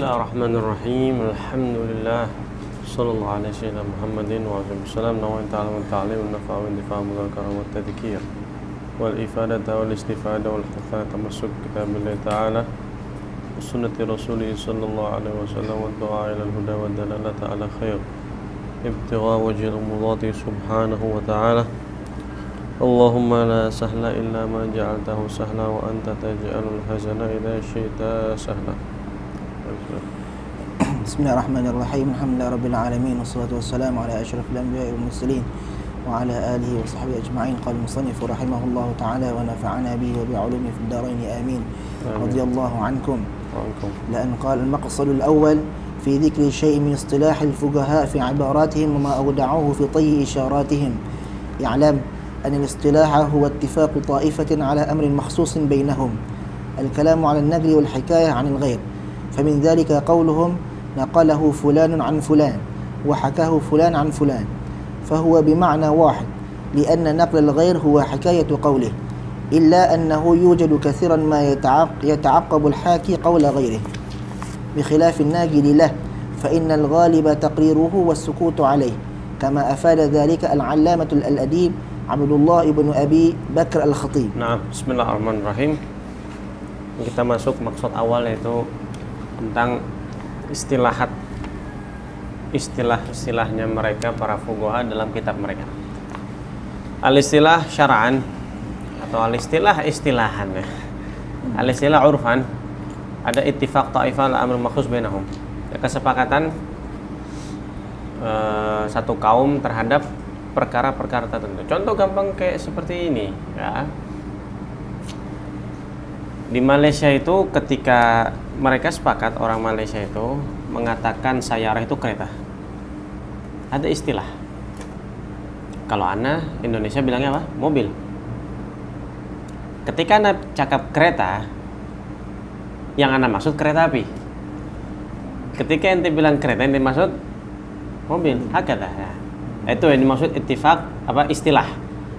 Bismillahirrahmanirrahim. Alhamdulillah. Sallallahu alaihi wasallam Muhammadin wa alihi wasallam. Nawain ta'ala wa ta'lim wa nafa'a wa intifa'a mudhakara wa tadhkir wal ifadata wal istifada wal hifadha tamassuk kitabillah ta'ala wa sunnati rasulih sallallahu alaihi wasallam wa du'a ila al-huda wa dalalata ala khair ibtigha wajhil mudati subhanahu wa ta'ala. Allahumma la sahla illa ma ja'altahu sahla wa anta taj'alul hazana idza syi'ta sahla. Bismillahirrahmanirrahim. Alhamdulillah rabbil alamin wassalatu wassalamu ala asyrafil anbiya'i wal mursalin wa ala alihi wa sahbihi ajma'in. Qala al-musannif rahimahullahu ta'ala wa nafa'ana bihi wa bi'ulumihi fid darain amin. Radiyallahu ankum. La'an qala al-maqsad al-awwal fi dhikri shay'in min istilah al-fuqaha fi ibaratihim wa ma awda'uhu fi tayyi isharatihim. I'lam أن الاصطلاح هو اتفاق طائفة على أمر مخصوص بينهم. الكلام على النقل والحكاية عن الغير، فمن ذلك قولهم نقله فلان عن فلان وحكاه فلان عن فلان، فهو بمعنى واحد، لأن نقل الغير هو حكاية قوله، إلا أنه يوجد كثيرا ما يتعقب الحاكي قول غيره بخلاف الناقل له، فإن الغالب تقريره والسكوت عليه، كما أفاد ذلك العلامة الأديب Abdullah ibnu Abi Bakr al-Khatib. Nah, bismillahirrahmanirrahim. Kita masuk maksud awal yaitu tentang istilahnya mereka para fuqaha dalam kitab mereka. Al-istilah syar'an atau al-istilah istilahan ya. Al-istilah urfan ada ittifaq ta'ifah la amr makhsus bainahum. Kesepakatan satu kaum terhadap perkara-perkara tertentu. Contoh gampang kayak seperti ini ya. Di Malaysia itu ketika mereka sepakat, orang Malaysia itu mengatakan sayarah itu kereta. Ada istilah. Kalau ana Indonesia bilangnya apa? Mobil. Ketika ana cakap kereta, yang ana maksud kereta api. Ketika ente bilang kereta, ente maksud mobil. Hakata ya. Itu yang dimaksud ittifaq apa istilah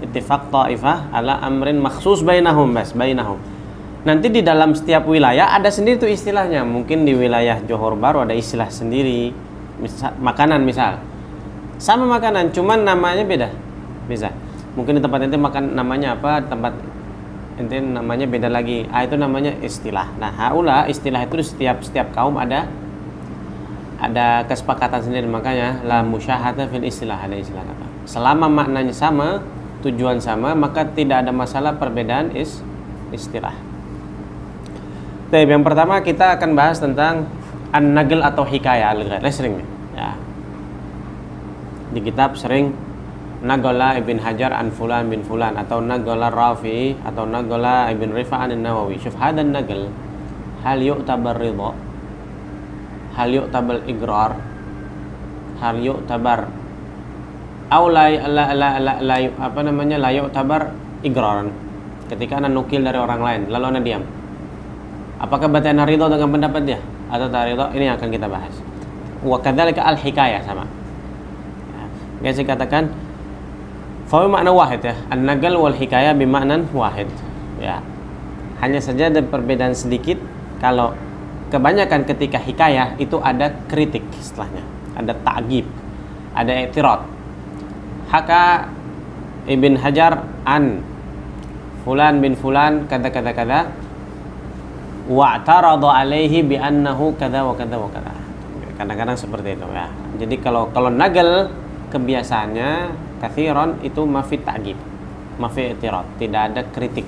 ittifaq ta'ifah ala amrin makhsus bainahum bainahum. Nanti di dalam setiap wilayah ada sendiri tuh istilahnya. Mungkin di wilayah Johor Bahru ada istilah sendiri, makanan misal sama makanan cuman namanya beda, bisa mungkin di tempat ente makan namanya apa, tempat ente namanya beda lagi, itu namanya istilah. Nah haula istilah itu setiap kaum ada kesepakatan sendiri, makanya la musyahata fil istilah, ada istilah kata. Selama maknanya sama, tujuan sama, maka tidak ada masalah perbedaan istilah. Tapi yang pertama kita akan bahas tentang an-naql atau hikayah al-ghair. Sering ya. Di kitab sering naqala Ibn Hajar an fulan bin fulan atau naqala Rafi atau naqala Ibn Rifa'an an-Nawawi. Syuf hadan naql hal yu'tabar ridha, hal yu'tabar igrar, hal yu'tabar au la yu'tabar igraran. Ketika anda nukil dari orang lain lalu anda diam, apakah berarti anda ridho dengan pendapat dia atau tak ridho? Ini yang akan kita bahas. Wa kadzalika al hikayah sama ya. Saya katakan fa makna wahid ya, an-naql wal hikayah bimaknan wahid ya. Hanya saja ada perbedaan sedikit. Kalau kebanyakan ketika hikayah itu ada kritik setelahnya, ada ta'gib, ada i'tirad. Haka Ibn Hajar an fulan bin fulan kata wa'tarada alaihi bi annahu kadza wa kadza wa kadza. Kadang-kadang seperti itu ya. Jadi kalau naql kebiasaannya katsiran itu mafi ta'gib, mafi i'tirad, tidak ada kritik,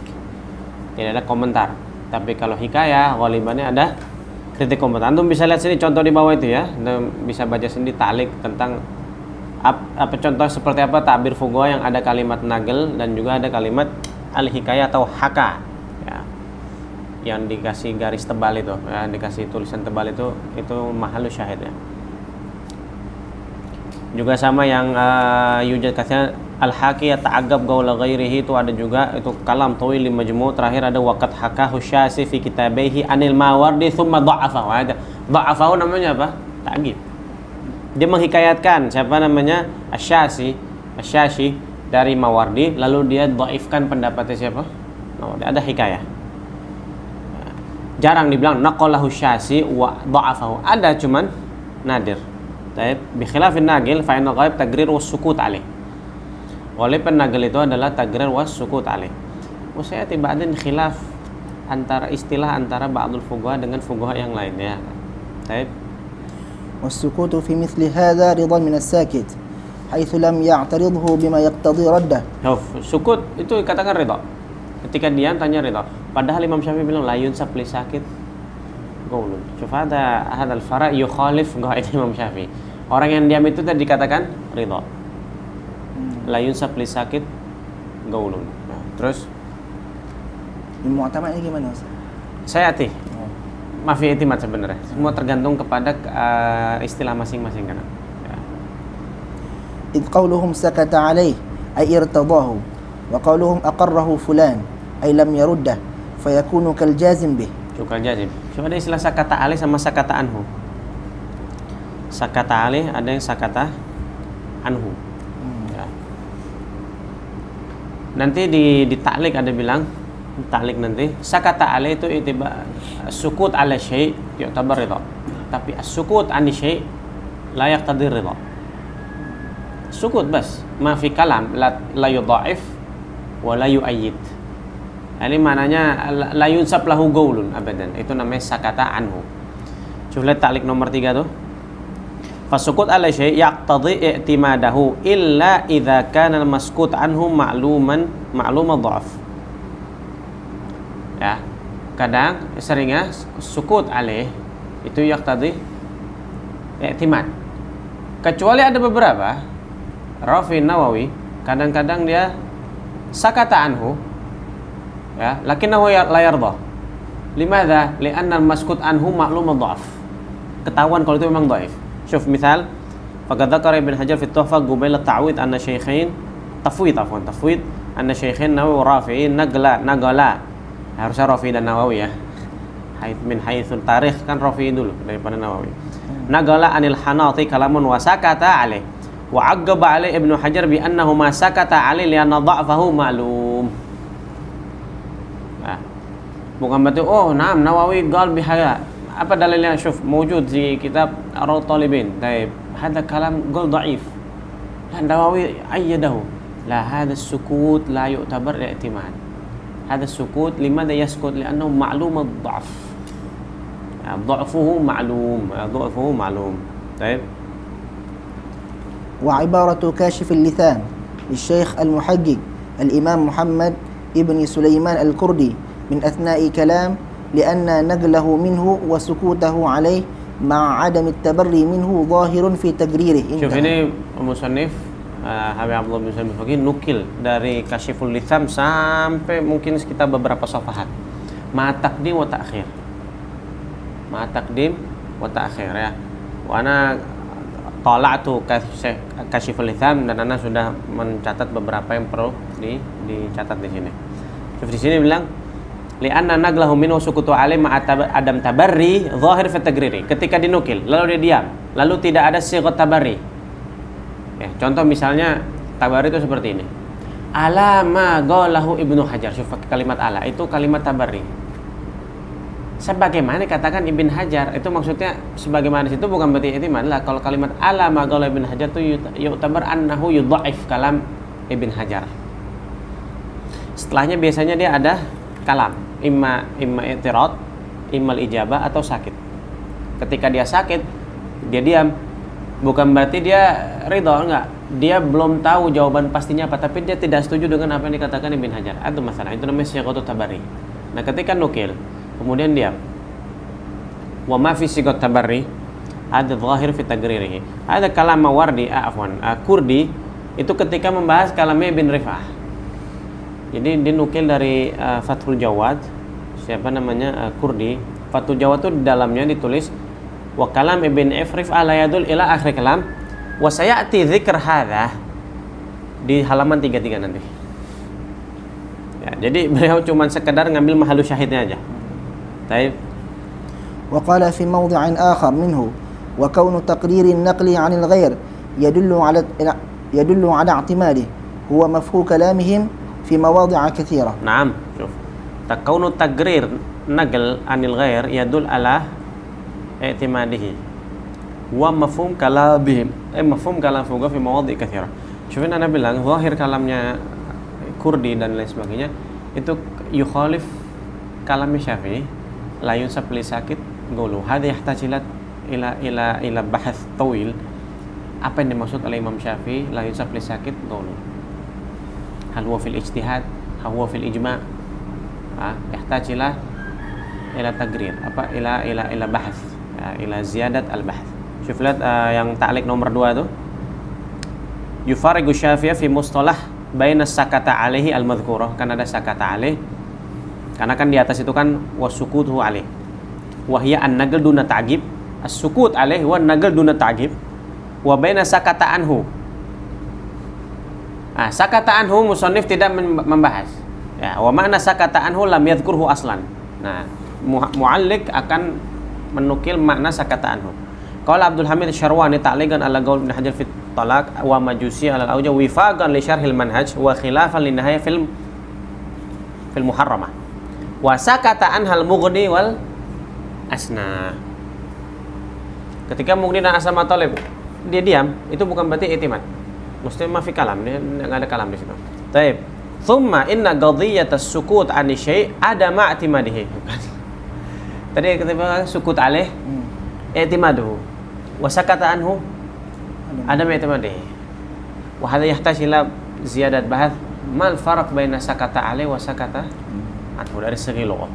tidak ada komentar. Tapi kalau hikayah ghalibannya ada kritik komentar. Antum bisa lihat sini contoh di bawah itu ya. Antum bisa baca sendiri ta'liq tentang apa contoh seperti apa ta'bir fuqaha yang ada kalimat naql dan juga ada kalimat al-hikayah atau haka ya. Yang dikasih garis tebal itu ya, dikasih tulisan tebal itu mahallu syahid ya. Juga sama yang yujad katanya al-haki ta'aggab qaula ghairihi, itu ada juga itu kalam tawil li majmu'. Terakhir ada waqad hakahu Syasi fi kitabihi anil Mawardi thumma dha'afahu. Ada dha'afahu namanya apa? Ta'gib. Dia menghikayatkan siapa namanya Asy-Syasi dari Mawardi, lalu dia dhaifkan pendapatnya siapa? Mawardi. Ada hikayah. jarang dibilang naqalahu Syazi wa dha'afahu. Ada cuman nadir. Taib bi khilafin naqil fa inna ghaib tagrir was sukut alaih. Oleh penagil itu adalah tagrir was sukut alaih. Saya tibadin khilaf antara istilah antara ba'dul fuqaha dengan fuqaha yang lain ya. Taib. والسكوت في مثل هذا رضا من الساكت حيث لم يعترضه بما يقتضي رده. Sukut itu katakan ridha. Ketika diam tanya ridha. Padahal Imam Syafi'i bilang la yunsab li sakit qaulun. Syuf hada al-fara' yukhalif qaid Imam Syafi'i. Orang yang diam itu tadi dikatakan ridha. La yunsab li sakit qaulun. Nah, terus Mu'tamad ini gimana Ustaz? sayati. Mafi i'timad sebenarnya. Semua tergantung kepada istilah masing-masing kan. Ya. إذ قولهم سكت عليه أي ارتضاه وقولهم أقره فلان أي لم يرده فيكون كالجازم به. Cukal jazim. Coba ada istilah sakata alih sama sakata anhu. Sakata alih ada yang sakata anhu. Ya. Nanti di ta'liq ada bilang ta'liq nanti sakata alih itu itiba sukut ala syai' yu'tabar ridha. Tapi as-sukut an syai' la yaqtadi ridha. Sukut bas, ma fi kalam la yudha'if wa la yu'ayyid. Ini maknanya la yunsab lahu qaulun abadan. Itu namanya sakata anhu. Coba lihat ta'liq nomor 3 tuh. Fasukut ala syai' yaqtadi i'timadahu illa idza kana al-maskut anhu ma'luman dha'af. Ya. Kadang seringnya sukut alaih itu yaqtadi i'timad. Kecuali ada beberapa Rafi Nawawi kadang-kadang dia sakata anhu ya, lakinnahu la yarda. Limadha? Li'anna al-maskut anhu ma'lum dha'af. Ketahuan kalau itu memang dhaif. Syuf misal, faqad dzakara Ibn Hajar fi Tuhfah qabil at-ta'wid anna syaikhain tafwid anna syaikhain Nawawi wa Rafi'i nagala. Harusnya Rafi dan Nawawi ya. Min haitsul tarikh kan Rafi dulu daripada Nawawi. Nagala anil Hanati kalamun wa sakata alaih. Wa aggaba alaih Ibnu Hajar bi annahu ma sakata alaih li anna dha'fahu ma'lum. Nah, bukan berarti naam Nawawi qal bihaya. Apa dalilnya? Syuf mawjud di kitab Ar-Rawd Talibin. Taib. Hada kalam qal dha'if. Dan Nawawi ayyadahu. La hada sukut la yu'tabar i'timad. هذا السكوت لماذا يسكت؟ لأنه معلوم الضعف. ضعفه معلوم. طيب. وعبارة كاشف اللثام للشيخ المحقق الإمام محمد ابن سليمان الكردي من أثناء كلام لأن نقله منه وسكوته عليه مع عدم التبري منه ظاهر في تقريره. شوف ini musannif Habib Abdullah bin Salim Faqih nukil dari Kasyiful Litham sampai mungkin sekitar beberapa safahat. Ma taqdim wa ta'khir ya. Wa ana tala'tu Kasyiful Litham dan ana sudah mencatat beberapa yang perlu dicatat di sini. Di sini bilang li'anna naglahu minhu sukutu alim adam tabarri zahir fi tagriri. Ketika dinukil lalu dia diam, lalu tidak ada sighat tabarri. Ya, contoh misalnya tabarri itu seperti ini. Ala ma qalahu Ibnu Hajar. Syuf kalimat ala itu kalimat tabarri. Sebagaimana katakan Ibn Hajar, itu maksudnya sebagaimana situ bukan berarti i'timad lah. Kalau kalimat ala ma qalahu Ibn Hajar itu yu'tabar annahu yudha'if kalam Ibn Hajar. Setelahnya biasanya dia ada kalam, imma i'tirad, imma ijabah atau sakit. Ketika dia sakit, dia diam. Bukan berarti dia ridha, enggak. Dia belum tahu jawaban pastinya apa, tapi dia tidak setuju dengan apa yang dikatakan Ibn Hajar. Itu masalah. Itu namanya sighatut tabarri. Nah, ketika nukil, kemudian diam. Wa ma fi sighat tabarri ada zahir fi tagririhi. Ada kalam Mawardi, Kurdi itu ketika membahas kalamnya Ibn Rif'ah. Jadi dinukil dari Fathul Jawad. Siapa namanya? Kurdi. Fathul Jawad itu di dalamnya ditulis wa kalam Ibn Rif'ah la yadul ila akhir kalam wa sayati dzikr hadza di halaman 33 nanti. Ya, jadi beliau cuma sekedar ngambil mahalu syahidnya aja. Baik. Wa qala fi mawdhi'in akhar minhu wa kaunu taqrir an-naqli 'an al-ghayr yadullu 'ala i'timadihi huwa mafhum kalamihim fi mawadhi' katsira. Naam, syuf. Kaunu taqrir naql anil ghair yadul ala i'timadihi wa mafhum kalamihim mafhum kalam fuqaha fi mawadhi' katsira. Syufin ana bilang zahir kalamnya Kurdi dan lain sebagainya itu yukhalif kalam Syafi'i la yunsab li sakit qulu hadha yahtajilat ila bahath tawil. Apa yang dimaksud oleh Imam Syafi'i la yunsab li sakit qulu? Hal huwa fil ijtihad, hal huwa fil ijma'? Yahtajilah ila tagrir apa ila bahath, ila ziyadat al bahath. Syuf lihat yang ta'liq nomor 2 tuh. Yufarigu Syafi'i fi mustalah baina sakata alaihi al madhkurah. Kan ada sakata alaih. Karena kan di atas itu kan wasukutuhu alaih. Wa hiya an-naql duna ta'gib. As-sukut alaih wa an-naql duna ta'gib. Wa baina sakata anhu. Sakata anhu musannif tidak membahas. Ya, wa makna sakata anhu lam yadhkurhu aslan. Nah, mu'alliq akan menukil makna sakata anhu. Qala Abdul Hamid Syarwani ta'liqan ala qaul Ibnu Hajar fi talaq wa majusi ala al-awja wifaqan li syarhil manhaj wa khilafan li nihayah fil muharramah. Wa sakata anhal mughni wal asna. Ketika Mughni dan Asma Talib dia diam, itu bukan berarti i'timad. Mesti ma fi kalam, dia enggak ada kalam di situ. Baik. Thumma inna qadhiyatas sukut an syai' ada ma'timadihi. Tadi ketika sukut alaih i'timaduhu wa sakata anhu ada ma'timadihi. Wa hadha yahtaj ila ziyadat bahath mal farq baina sakata alaih wa sakata anhu dari segi lugah.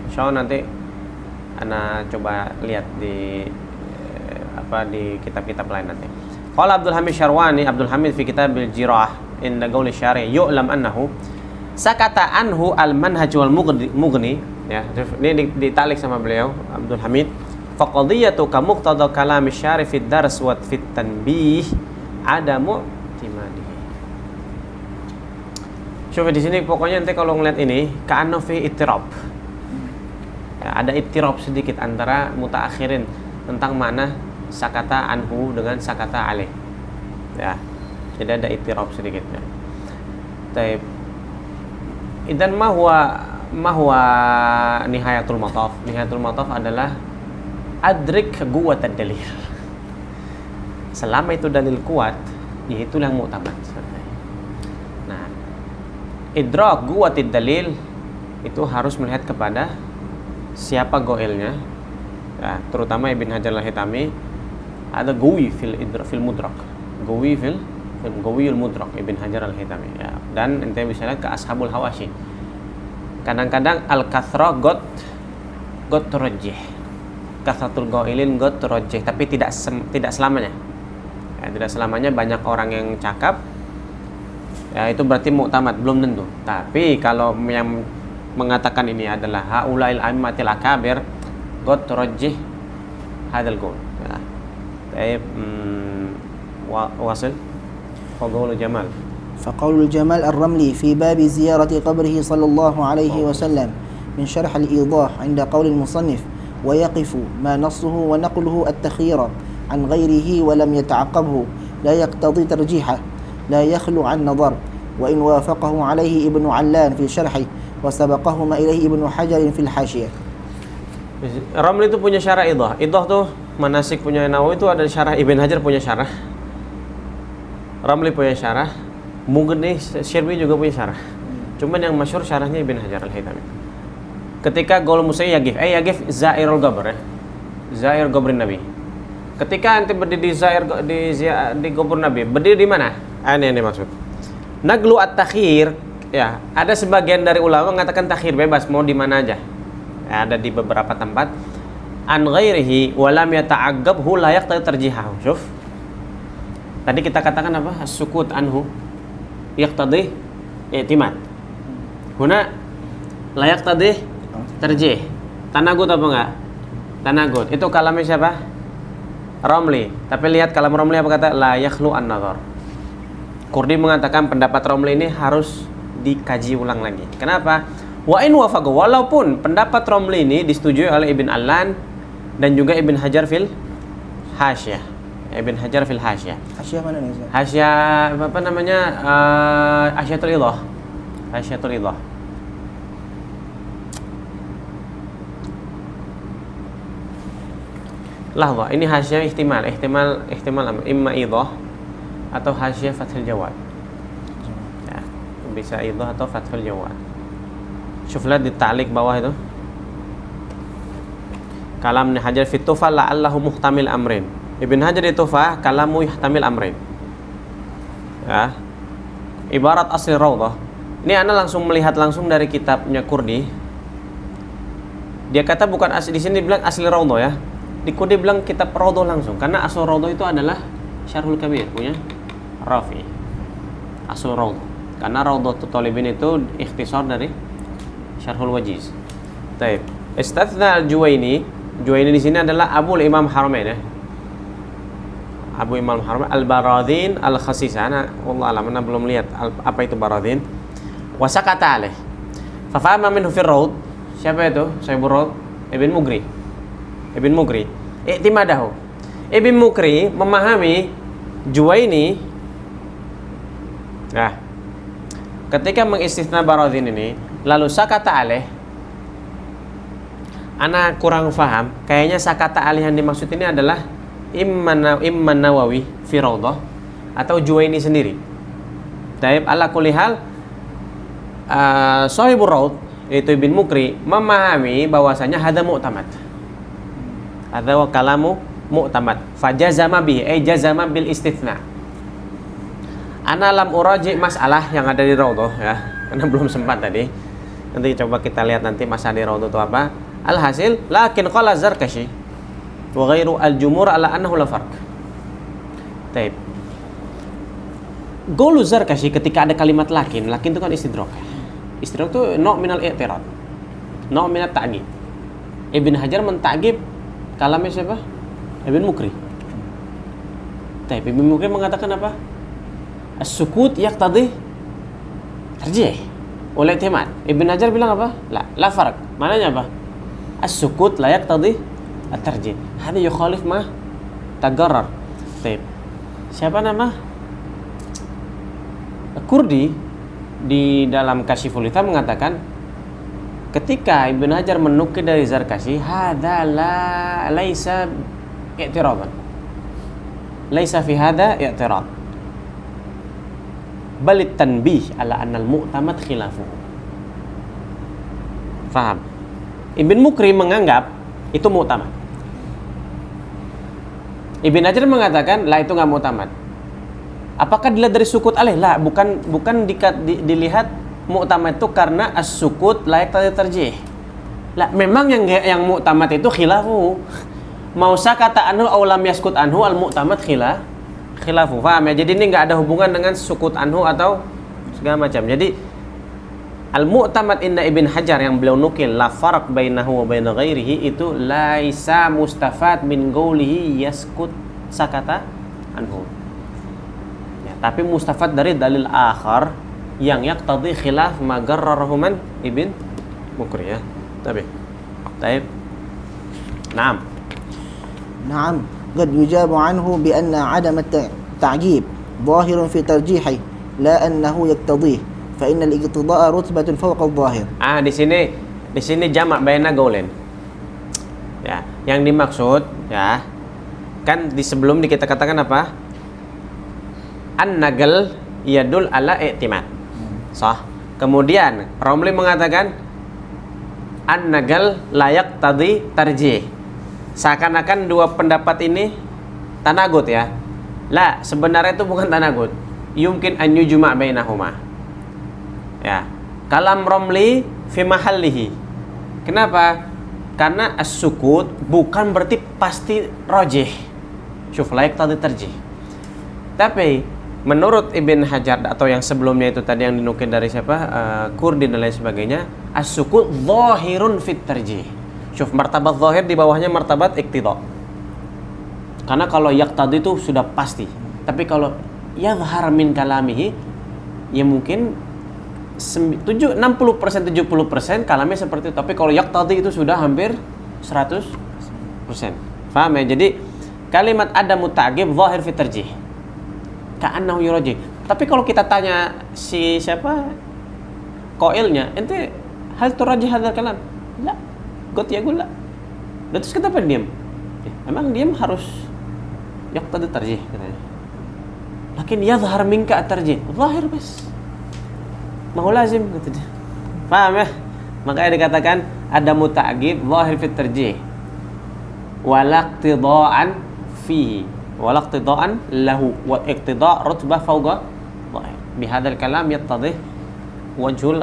Insyaallah nanti ana coba lihat di di kitab-kitab lain nanti. Qala Abdul Hamid Syarwani, Abdul Hamid fi Kitabil Jirah inda qauli syari' yu'lam annahu sakata anhu al-manhaj wal mughni, ya. Ini ditalik sama beliau Abdul Hamid. Fa qadhiyatu ka muqtada kalam syari' fi dars wa fi tanbih adamu timadihi. Coba di sini pokoknya nanti kalau ngeliat ini ka'anna fi ittirab. Ya, ada ittirab sedikit antara mutaakhirin tentang mana sakata anhu dengan sakata alaih. Ya. Jadi ada ittirab sedikit ya. Taib. Idan ma huwa nihayatul mataf. Nihayatul mataf adalah adrik quwwatad dalil. Selama itu dalil kuat, yaitu yang mu'tamad. Nah, idrak quwwatid dalil itu harus melihat kepada siapa goilnya. Ya, terutama Ibn Hajar al-Haytami ada gawi fil mudrak. Gawiyul mudrak Ibn Hajar al-Haytami ya. Dan ente bisa lihat ke ashabul hawashi. Kadang-kadang al-kathra got turajjih. Kathratul qailin got turajjih, tapi tidak selamanya. Ya, tidak selamanya banyak orang yang cakap. Ya, itu berarti mu'tamad, belum tentu. Tapi kalau yang mengatakan ini adalah haulail a'immatil akabir got turajjih hadal qaul. Ya. Baik, واصل فقول الجمال فقول الجمال الرملي في باب زيارة قبره صلى الله عليه وسلم من شرح الإيضاح عند قول المصنف ويقف ما نصه ونقله التخيير عن غيره ولم يتعقبه لا يقتضي ترجيحه لا يخلو عن نظر وإن وافقه عليه ابن علان في شرحه وسبقهما إليه ابن حجر في الحاشية. Ramli itu punya syarah idah. Idah tuh manasik punya Nawawi, itu ada syarah Ibn Hajar punya syarah. Ramli punya syarah. Mughni Syirbi juga punya syarah. Cuman yang masyhur syarahnya Ibn Hajar al-Haytami. Ketika qaul Musayyib yagif Zairul Qabr ya. Zair Qabrin Nabi. Ketika anti berdiri di kubur Nabi, berdiri di mana? Ini maksud. Naglu at-takhir ya, ada sebagian dari ulama mengatakan takhir bebas mau di mana aja. Ya, ada di beberapa tempat. An ghairihi wa lam yata'aqqabhu la yaqtadi tarjihahu. Syuf. Tadi kita katakan apa? As-sukut anhu yaqtadi i'timad. Huna la yaqtadi tarjih. Tanagut apa enggak? Tanagut. Itu kalamnya siapa? Ramli. Tapi lihat kalam Ramli apa kata? La yakhlu an-nazar. Kurdi mengatakan pendapat Ramli ini harus dikaji ulang lagi. Kenapa? Wa in wafaqa, walaupun pendapat Ramli ini disetujui oleh Ibn Allan dan juga Ibn Hajar fil Hasyah. Ibn Hajar fil Hasyah. Hasyah mana nih Ustaz? Hasyah apa namanya? Hasyatul Idah. Hasyatul Idah. Lahza, ini hasyiah ihtimal imma idhah atau hasyiah fathul jawad. Ya, bisa idhah atau fathul jawad. Syuf lihat di ta'liq bawah itu. Kalam Ibn Hajar fi Tuhfah la'allahu muhtamil amrin. Ibn Hajar di Tuhfah kalamu yahtamil amrin. Ya. Ibarat asli Raudhah. Ini ana langsung melihat langsung dari kitabnya Kurdi. Dia kata bukan asli, di sini bilang asli Raudhah ya. Di Kurdi bilang kitab Raudhah langsung karena asal Raudhah itu adalah Syarhul Kabir punya Rafi. Asal Raudhah. Karena Raudhatul Talibin itu ikhtisar dari Syarhul Wajiz. Baik. Istathna al-Juwaini. Juwaini di sini adalah Abu Imam Haramain ya. Abu Imam Haramain Al-Baradhin Al-Khasisah. Wallahu a'lam, ana belum lihat apa itu Baradhin. Wa sakata alaih. Fa fahama minhu fi ar-Rawd. Siapa itu? Sahibul Rawd Ibn Mughri. Ibn Mughri. I'timadahu. Ibn Mughri memahami Juwaini. Nah, ketika mengistisna Baradhin ini, lalu sakata alaih, ana kurang faham. Kayaknya sakata alih yang dimaksud ini adalah Imam Nawawi fi Raudhah atau Juwaini sendiri. Taib ala kulli hal Shahibur Raud yaitu Ibn Mughri memahami bahwasanya hada mu'tamad. Hadza wa kalamu mu'tamad. Fajazama bihi jazama bil istitsna. Ana lam uraji masalah yang ada di Raudhah ya, karena belum sempat tadi. Nanti coba kita lihat nanti masalah di Raudhah itu apa. Alhasil, lakin qala Zarkashi wa ghairu al-jumhur ala annahu la farq. Taib. Qaulu Zarkashi ketika ada kalimat lakin itu kan istidrak. Istidrak itu no' minal i'tirad. No' minat ta'gib. Ibn Hajar menta'gib kalamnya siapa? Ibn Mughri. Taib. Ibn Mughri mengatakan apa? As-sukut yaqtadi tarjih oleh i'timad. Ibn Hajar bilang apa? La farq. Mananya apa? As-sukut la yaqtadi at-tarjih. Hada yukhalif ma tagarrar. Baik. Siapa nama? Kurdi di dalam Kasyiful Hitam mengatakan ketika Ibn Hajar menukil dari Zarkashi, hada laisa i'tiradan. Laisa fi hada i'tirad. Bal at-tanbih ala anna al-mu'tamad khilafuhu. Faham? Ibn Mughri menganggap itu mu'tamad. Ibn Hajar mengatakan lah itu nggak mu'tamad. Apakah dilihat dari sukut alaih? Lah, bukan dilihat mu'tamad itu karena as-sukut layak tarjih. Lah, memang yang mu'tamad itu khilafu. Mau sakata anhu aw lam yaskut anhu al-mu'tamad khilafu. Paham ya? Jadi ini nggak ada hubungan dengan sukut anhu atau segala macam. Jadi al-mu'tamad inda Ibn Hajar yang beliau nukil la farq bainahu wa bain ghairihi itu laisa mustafad min qawlihi yaskut sakata anhu. Ya, tapi mustafad dari dalil akhar yang yaqtadi khilaf ma garrarahu man Ibn Mughri ya. Taib. Naam. نعم قد يجاب عنه بأن عدم التعجيب ظاهر في ترجيحه لا أنه يقتضيه فإن الاقتضاء رتبة فوق الظاهر. Di sini jamak baina gaulain. Ya, yang dimaksud ya kan di sebelum kita katakan apa? An-nagal yadul ala i'timad. Sah. Kemudian Romli mengatakan an-nagal layak tadi tarjih. Seakan-akan dua pendapat ini tanagut ya. Lah, sebenarnya itu bukan tanagut. Yumkin an yujma' bainahuma. Ya. Kalam Romli fi mahallihi. Kenapa? Karena as-sukut bukan berarti pasti rajih. Syuf layak tadi tarjih. Tapi menurut Ibn Hajar atau yang sebelumnya itu tadi yang dinukil dari siapa? Kurdi dan lain sebagainya, as-sukut zahirun fit tarjih. Syuf martabat zahir di bawahnya martabat iqtida. Karena kalau yaqtadi itu sudah pasti. Tapi kalau yadhhar min kalamihi ya mungkin 60% 70% kalamnya seperti itu. Tapi kalau yaqtadi itu sudah hampir 100%. Paham ya? Jadi kalimat adamu ta'gib zahir fi tarjih. Ka'annahu yurajih. Tapi kalau kita tanya si siapa qailnya, ente hal turajih hadzal kalam? La. Got ya gula. Terus kenapa diam? Emang dia harus yaqtadi tarjih katanya. Lakin yadhhar minka at-tarjih. Zahir bas. Ma huwa lazim kata dia. Paham ya? Makanya dikatakan ada muta'aqib zahir fi tarjih. Wala iqtida'an fihi. Wala iqtida'an lahu wa iqtida' rutbah fawqa zahir. Bihadzal kalam yattadih wajhul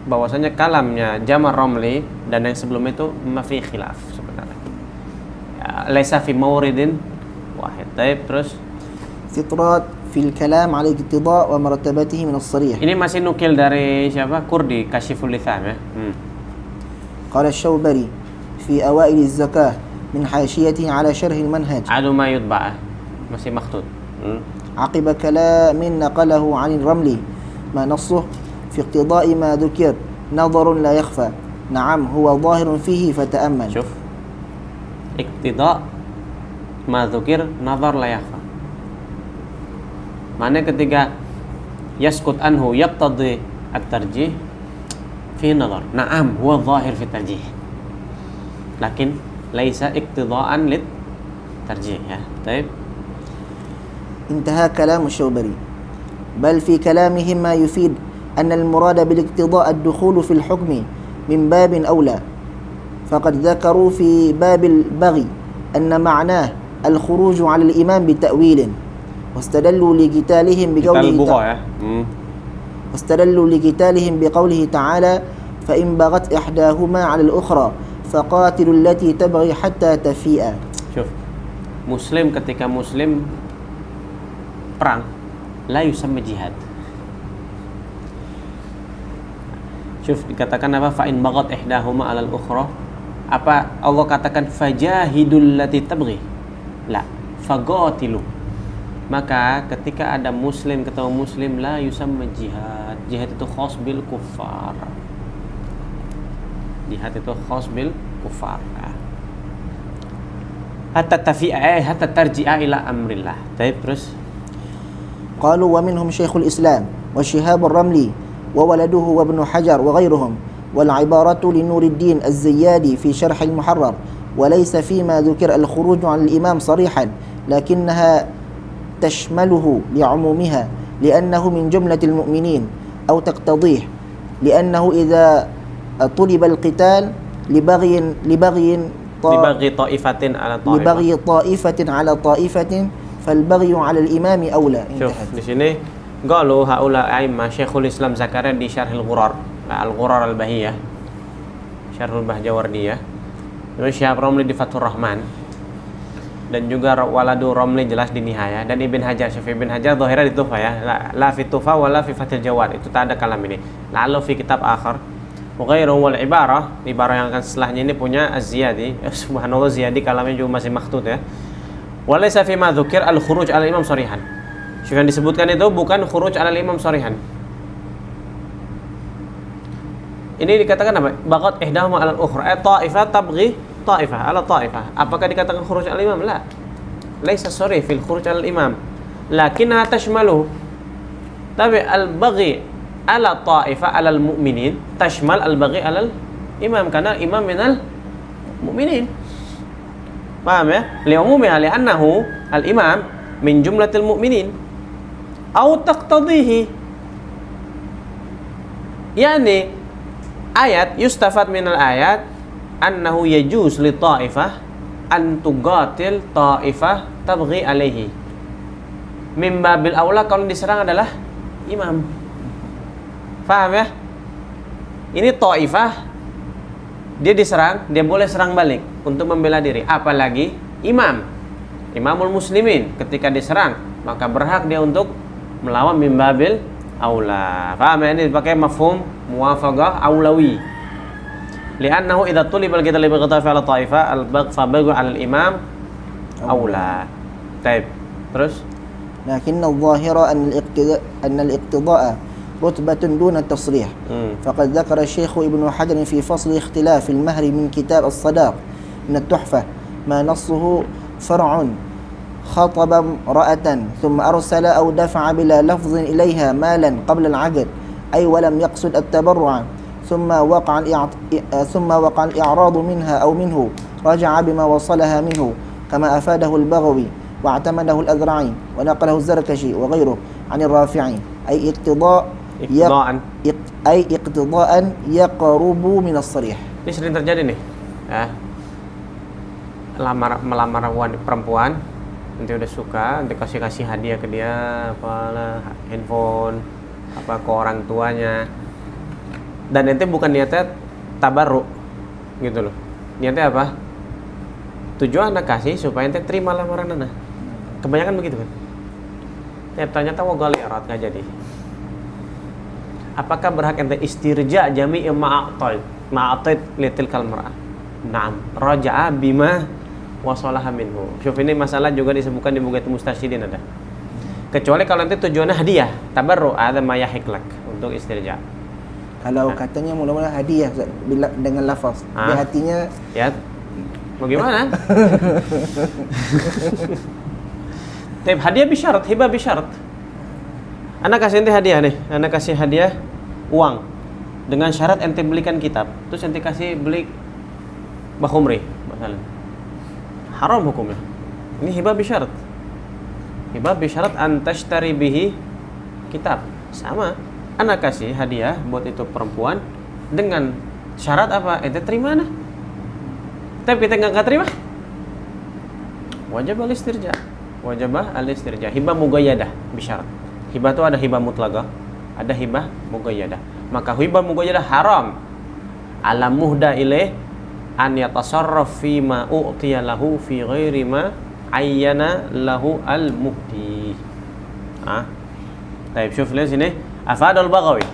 bahwasanya kalamnya Jamar Romli dan yang sebelum itu mafi khilaf sebenarnya. Laisa fi mawridin wahid. Baik, terus استطراد في الكلام على الاقتضاء ومرتبته من الصريح. ini masih nukil dari siapa? Kurdi, Kashiful Litham ya. قال الشوبري في أوائل الزكاة من حاشيته على شرح المنهج Adu ma yutba'ah. Masih makhtut. عقب كلام نقله عن الرملي ما نصه في اقتضاء ما ذكر نظر لا يخفى نعم هو ظاهر فيه فتأمل. Syuf. Iqtida' ma dzukir nazar la yakhfa. Mana ketika yaskut anhu yaqtadi at-tarjih fi nazar. Na'am huwa zahir fi tarjih. Lakin laisa iqtida'an lit tarjih ya. Baik. انتهى كلام الشوبري بل في كلامهم ما يفيد أن المراد بالاقتضاء الدخول في الحكم من باب أولى فقد ذكروا في باب البغي أن معناه الخروج على الإمام بتأويل واستدلوا لقتالهم بقوله تعالى فإن بغت إحداهما على الأخرى فقاتلوا التي تبغي حتى تفيء. Syuf. Muslim ketika muslim perang la yusamma jihad. Syuf, dikatakan apa? Fa in baghat ihdahuma 'alal ukhra. Apa Allah katakan fajahidul lati tabghi? La, faqatilu. Maka ketika ada muslim ketemu muslim la yusamma jihad. Jihad itu khas bil kuffar. Jihad itu khas bil kuffar. Hatta tafi'a hatta tarji'a ila amrillah. Baik, terus قالوا ومنهم شيخ الإسلام وشهاب الرملي وولده وابن حجر وغيرهم والعبارة لنور الدين الزيادي في شرح المحرر وليس فيما ذكر الخروج عن الإمام صريحا لكنها تشمله لعمومها لأنه من جملة المؤمنين أو تقتضيه لأنه إذا طلب القتال لبغي طائفة على طائفة فالبغي على الإمام أولى. Syuf, di sini qalu haula a'imma Syekhul Islam Zakaria di Syarhil Ghurar, Al-Ghurar Al-Bahiyah, Syarhul Bahjawardiyah. Terus Syahab Romli di Fathur Rahman dan juga Waladu Romli jelas di Nihaya dan Ibn Hajar, Syekh Ibn Hajar zahirah di Tuhfa ya. La fi Tuhfa wala fi Fathil Jawad. Itu tak ada kalam ini. Lalu fi kitab akhar wa ghairu wal ibarah yang akan setelahnya ini punya Az-Ziyadi. Subhanallah, Ziyadi kalamnya juga masih makhtut ya. Walaysa fi ma dzukir al-khuruj 'ala al-imam sharihan. Yang disebutkan itu bukan khuruj 'ala al-imam sharihan. Ini dikatakan apa? Baqat ihdahuma 'ala al-ukhra. Ta'ifah tabghi ta'ifah 'ala ta'ifah. Apakah dikatakan khuruj 'ala al-imam? La. Laisa sharih fil khuruj 'ala al-imam. Lakinnaha tashmalu. Tapi al-baghi 'ala ta'ifah 'ala al-mu'minin tashmal al-baghi 'ala al-imam karena imam minal mu'minin. Paham ya? Li'umumiha li'annahu al-imam min jumlatil mu'minin au taqtadihi. Yani ayat yustafad minal ayat annahu yajuz li ta'ifah an tuqatil ta'ifah tabghi alaihi. Min babil aula kalau diserang adalah imam. Paham ya? Ini ta'ifah dia diserang, dia boleh serang balik untuk membela diri. Apalagi imamul muslimin ketika diserang, maka berhak dia untuk melawan min babil aula. Paham ya? Ini dipakai mafhum muwafaqah aulawi. Li'annahu idza tulibal qital bi qitafi ala ta'ifah al-bagh fa baghu 'ala al-imam aula. Baik. Terus لكن الظاهر أن الاقتضاء رتبة دون التصريح فقد ذكر الشيخ ابن حجر في فصل اختلاف المهر من كتاب الصداق من التحفة ما نصه فرع خطب امرأة ثم أرسل أو دفع بلا لفظ إليها مالا قبل العقد أي ولم يقصد التبرع ثم وقع الإعراض منها أو منه رجع بما وصلها منه كما أفاده البغوي واعتمده الأذرعي ونقله الزركشي وغيره عن الرافعي أي اقتضاء يقرب من الصريح. Ini sering terjadi nih, ya. Melamar perempuan, nanti udah suka, nanti kasih hadiah ke dia, apalah, handphone, apa ke orang tuanya, dan nanti bukan niatnya tabarruk, gitu loh. Niatnya apa? Tujuan anak kasih supaya ente terima lamaran anak. Kebanyakan begitu kan? Ternyata wagal irat nggak jadi. Apakah berhak ente istirja jami'i ma'atait litil kalmar'ah? Naam, raja'a bima wasalaha minhu. Syuf, ini masalah juga disebutkan di Bughatul Mustashidin ada. Kecuali kalau nanti tujuannya hadiah, tabarru, ada ma yahiklak untuk istirja. Kalau katanya mula-mula hadiah dengan lafaz, di hatinya ya bagaimana? Hadiah bisyarat, hibah bisyarat. Anak kasih ente hadiah nih, anak kasih hadiah uang dengan syarat ente belikan kitab, terus ente kasih beli bakhumri, misalnya. Haram hukumnya. Ini hibah bisyarat. Hibah bisyarat antashtari bihi kitab. Sama. Anak kasih hadiah buat itu perempuan dengan syarat apa? Ente terima nah. Tapi kita nggak terima. Wajib al-istirja. Wajibah al-istirja. Hibah mughayyadah bisyarat. Hibah itu ada hibah mutlaqah, ada hibah mughayyadah. Maka hibah mughayyadah haram. Ala muhda ilaih an yatasarraf fi ma u'tiya lahu fi ghairi ma ayyana lahu al-muhdi. Baik, syuf lihat sini. Afadul Baghawi.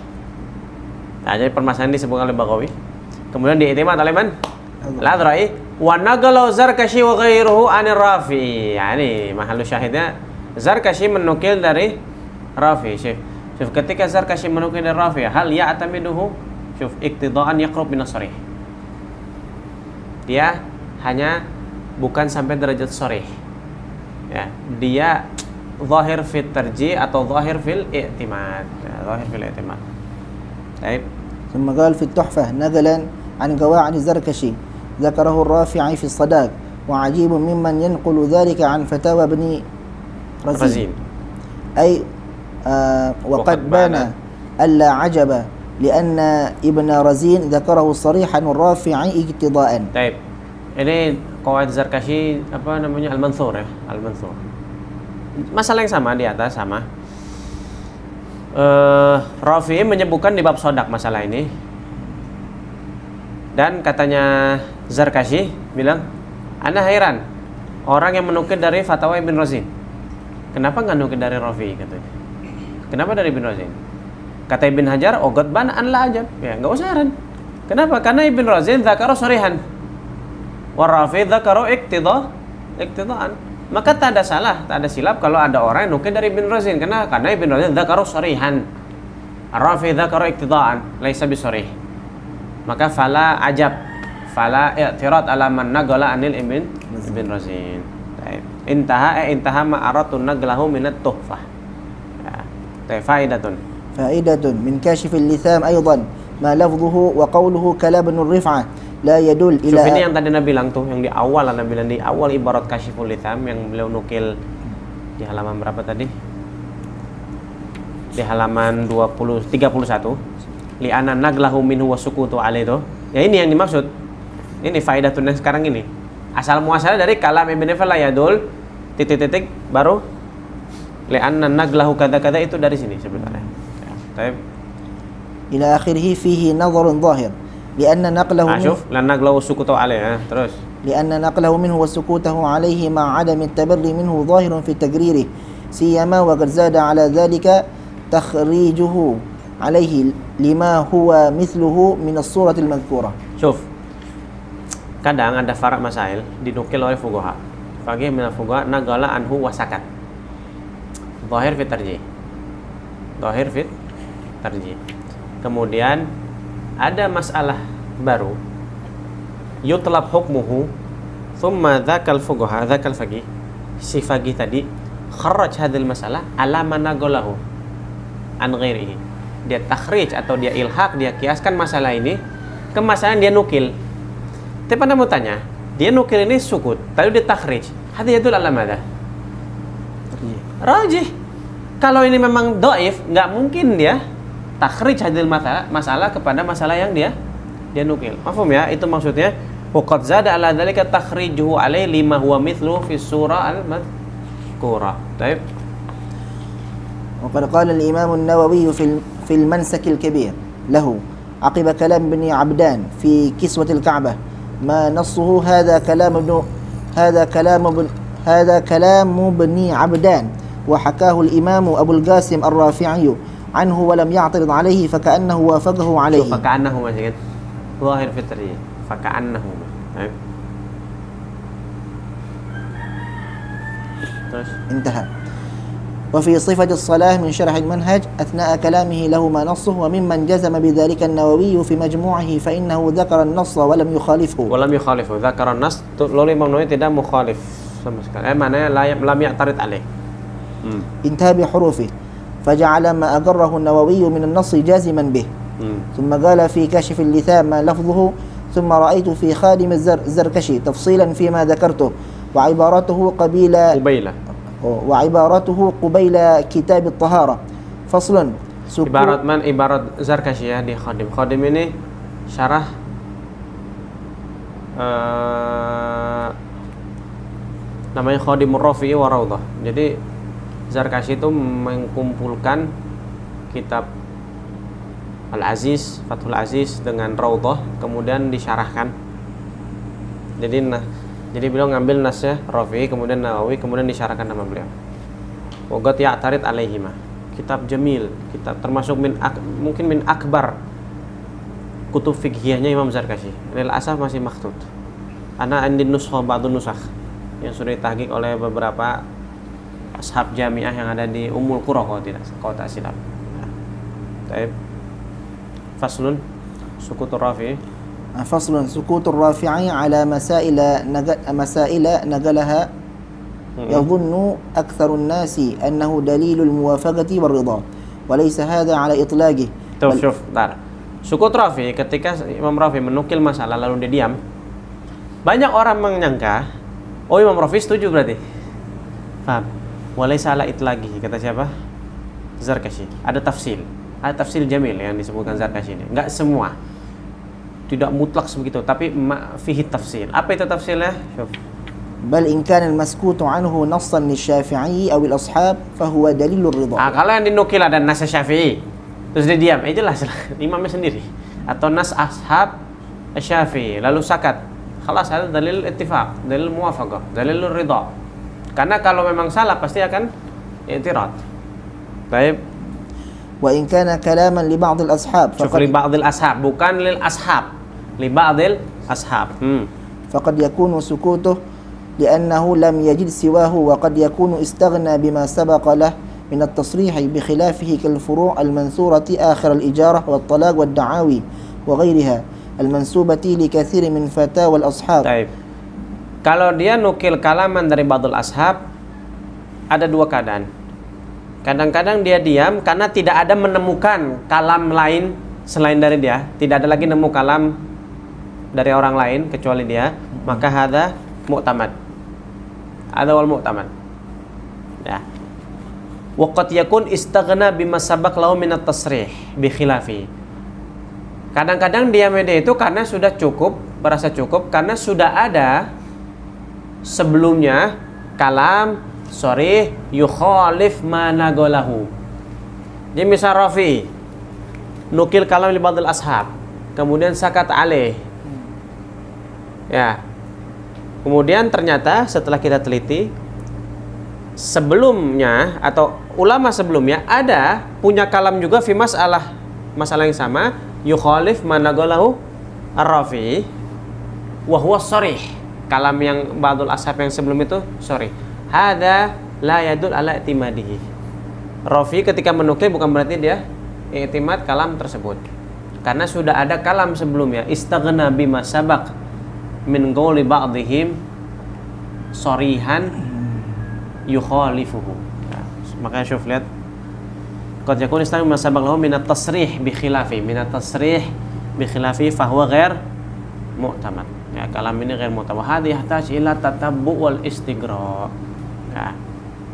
Nah, jadi permasalahan disebutkan oleh Baghawi. Kemudian diiktimad oleh man? Al-Adhra'i wa naqala Zarkashi wa ghairuhu anir Rafi. Ya, ini mahallu syahidnya. Zarkashi menukil dari Rafi. Syuf, ketika Zarkashi menukil dari Rafi, hal ya'tamiduhu syuf iqtidaan yaqrub min as-sarih. Dia hanya bukan sampai derajat sharih. Ya, dia zahir fit tarjih atau zahir fil i'timad. Zahir fil i'timad. Baik. ثم قال في التحفة نقلا عن قواعد الزركشي ذكره الرافعي في الصداق وعجيب ممن ينقل ذلك عن فتاوى ابن رزين أي وقد بان ألا عجب لأن ابن رزين ذكره صريحا والرافعي اقتضاء. Baik. Ini qawaid Zarkashi apa namanya Al-Manthur ya, Al-Manthur. Masalah yang sama di atas sama. Rafi'i menyebutkan di bab sodak masalah ini. Dan katanya Zarkashi bilang, "Ana heran orang yang menukil dari fatwa Ibn Razin. Kenapa nggak nukil dari Rafi'i?" katanya. Kenapa dari Ibn Razin? Kata Ibn Hajar, "Ogat ban an la ajab." Ya, enggak usah heran. Kenapa? Karena Ibn Razin dzakara sharihan. Wa Rafi'i dzakara iqtidaan. Maka tak ada salah, tak ada silap kalau ada orang yang nukil dari Ibn Razin. Karena Ibn Razin dzakara sharihan. Rafi'i dzakara iqtidaan, laisa bisharih. Maka fala ajab, fala i'tirad ala man naqala anil Ibn Razin. Baik. Intaha ma aratun naqlahu min at-tuhfah. Ya. Faidatun. فائدة من كاشف اللثام أيضا ما لفظه وقوله كلام الرفعة لا يدل إلى. Ini yang tadi Nabi bilang tuh, yang di awal Nabi bilang di awal ibarat kasyiful litham yang beliau nukil di halaman berapa tadi? Di halaman 31. Li'anna naglahu minhu wa sukutu alaihi itu. Ya ini yang dimaksud. Ini faidatun yang sekarang ini. Asal muasalnya dari kalam Ibn Fala yadul titik-titik baru li'anna naglahu kada-kada itu dari sini sebenarnya. طيب إلى آخره فيه نظر ظاهر لأن نقله شوف لأن نقله وسكوته عليه terus لأن نقله منه وسكوته عليه مع عدم التبري منه ظاهر في تقريره سيما وقد زاد على ذلك تخريجه عليه لما هو مثله من الصورة المذكورة. شوف kadang ada farak masail dinukil oleh fuqaha. Faqih min al-fuqaha naqala anhu wa sakat. Zahir fi tarjih. Zahir fi tarjih. Kemudian ada masalah baru yutlab hukmuhu thumma dzakal fuqaha dzakal faqih si faqih tadi kharraj hadhil masalah ala man naqalahu an ghairihi dia takhrij atau dia ilhaq, dia kiaskan masalah ini ke masalah yang dia nukil. Tapi Anda mau tanya, dia nukil ini sukut, tapi dia takhrij. Hadi yadul ala madha? Rajih. Kalau ini memang dhaif, nggak mungkin dia takhrij hadil masalah kepada masalah yang dia nukil. Mafhum ya? Itu maksudnya waqad zada ala dzalika takhrijuhu alaihi lima huwa mithlu fi surah al-madhkurah. Baik. وقد قال الإمام النووي في المنسك الكبير له عقب كلام ابن عبدان في كسوة الكعبة ما نصه هذا كلام ابن عبدان وحكاه الإمام أبو القاسم الرافعي عنه ولم يعترض عليه فكأنه وافقه عليه. شوف فكأنه masih kan ظاهر في الترجمة فكأنه. طيب انتهى. وفي صفة الصلاة من شرح المنهج أثناء كلامه له ما نصه وممن جزم بذلك النووي في مجموعه فإنه ذكر النص ولم يخالفه. ذكر النص lalu Imam Nawawi tidak mukhalif sama sekali. Maknanya lam ya'tarid alaih. انتهى بحروفه فجعل ما أقره النووي من النص جازما به. ثم قال في كشف اللثام ما لفظه ثم رأيت في خادم الزركشي تفصيلا فيما ذكرته وعبارته قبيل كتاب الطهارة. فصل ibarat Zarkashi ya di Khadim. Khadim ini syarah namanya Khadimur Rafi'i wa Raudhah. Jadi Zarkashi itu mengumpulkan kitab Al-Aziz, Fathul Aziz dengan Raudhah, kemudian disyarahkan. Jadi beliau ngambil nasnya Rafi'i, kemudian Nawawi, kemudian disyarahkan nama beliau. Wagat ya'tarid alaihima. Kitab jamil, kitab termasuk mungkin min akbar kutub fiqhiyahnya Imam Zarkashi. Lil asaf masih makhtut. Ana andin nuskha ba'dun nusakh yang sudah ditahqiq oleh beberapa ashab jamiah yang ada di Ummul Qura kalau tak silap. Baik. Faslun sukutur Rafi'i. فصل سكوت الرافعي على مسائل نقلها يظن أكثر الناس أنه دليل الموافقة والرضا وليس هذا على إطلاقه. Syuf, sukut Rafi'i, ketika Imam Rafi'i menukil masalah lalu dia diam, banyak orang menyangka, oh Imam Rafi'i setuju berarti. Paham? Walaysa ala itlaqihi, kata siapa? Zarkashi. Ada tafsil jamil yang disebutkan Zarkashi ini. Enggak semua. Tidak mutlak sebegitu, tapi fihi tafsil. Apa itu tafsilnya? Syuf. بل إن كان المسكوت عنه نصا للشافعي أو الأصحاب فهو دليل الرضا. Kalau yang dinukil ada nas Syafi'i, terus dia diam, jelas imamnya sendiri. Atau nas ashab Syafi'i, lalu sakat. Khalas, ada dalil ittifaq, dalil muwafaqah, dalil ridha. Karena kalau memang salah pasti akan i'tirad. Baik. وإن كان كلاما لبعض الأصحاب لبعض الأصحاب bukan lil ashab, لبعض الأصحاب. فقد يكون سكوته لأنه لم يجد سواه وقد يكون استغنى بما سبق له من التصريح بخلافه كالفروع المنثورة آخر الإجارة والطلاق والدعاوي وغيرها المنسوبة لكثير من فتاوى الأصحاب. Baik. Kalau dia nukil kalaman dari ba'dul ashab, ada dua keadaan. Kadang-kadang dia diam karena tidak ada menemukan kalam lain selain dari dia, tidak ada lagi nemu kalam dari orang lain kecuali dia, maka hadza mu'tamad. Ada wal mu'tamad. Ya. Wa qad yakun istaghna bima sabaq lahu min at-tasrih bi khilafi. Kadang-kadang diamnya itu karena sudah cukup, merasa cukup karena sudah ada sebelumnya kalam sorry yukhalif ma naqalahu. Jadi misal Rafi'i nukil kalam li ba'dil ashab, kemudian sakat alaih. Ya. Kemudian ternyata setelah kita teliti sebelumnya atau ulama sebelumnya ada punya kalam juga fi masalah yang sama yukhalif ma naqalahu ar-Rafi'i wa huwa sharih. Kalam yang ba'dul ashab yang sebelum itu sorry. Hada la yadul ala i'timadihi. Rafi ketika menukil bukan berarti dia i'timad kalam tersebut. Karena sudah ada kalam sebelumnya. Istaghna bima sabaq min qawli ba'dihim sarihan yukhalifuhu. Nah, makanya syuf lihat qad yakun isti'mal ma sabaq lahu min at-tasrih bi khilafi fa huwa ghair mu'tamad. Ya, kalam ini ghair mu'tamad. Hadhi yahtaj ila tatabbu wal istighra. Ya.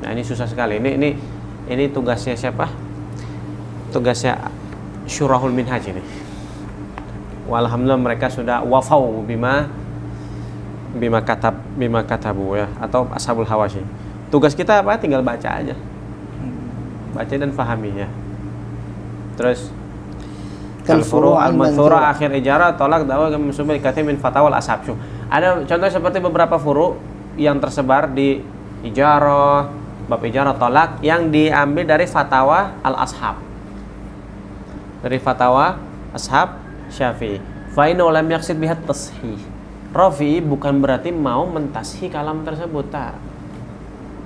Nah, ini susah sekali. Ini tugasnya siapa? Tugasnya Syurahul Minhaj ini. Walhamdulillah mereka sudah wafau bima katabu ya, atau ashabul hawashi. Tugas kita apa? Tinggal baca aja. Baca dan fahaminya. Terus al-furu' al-manthura akhir ijarah tolak dakwah musubil katsir min fatawal ashab. Ada contoh seperti beberapa furu' yang tersebar di ijarah, bab ijarah tolak yang diambil dari fatwa al-ashab. Dari fatwa ashab Syafi'i. Fa inna lam yaqsid biha tashih. Rafi bukan berarti mau mentashih kalam tersebut, tak.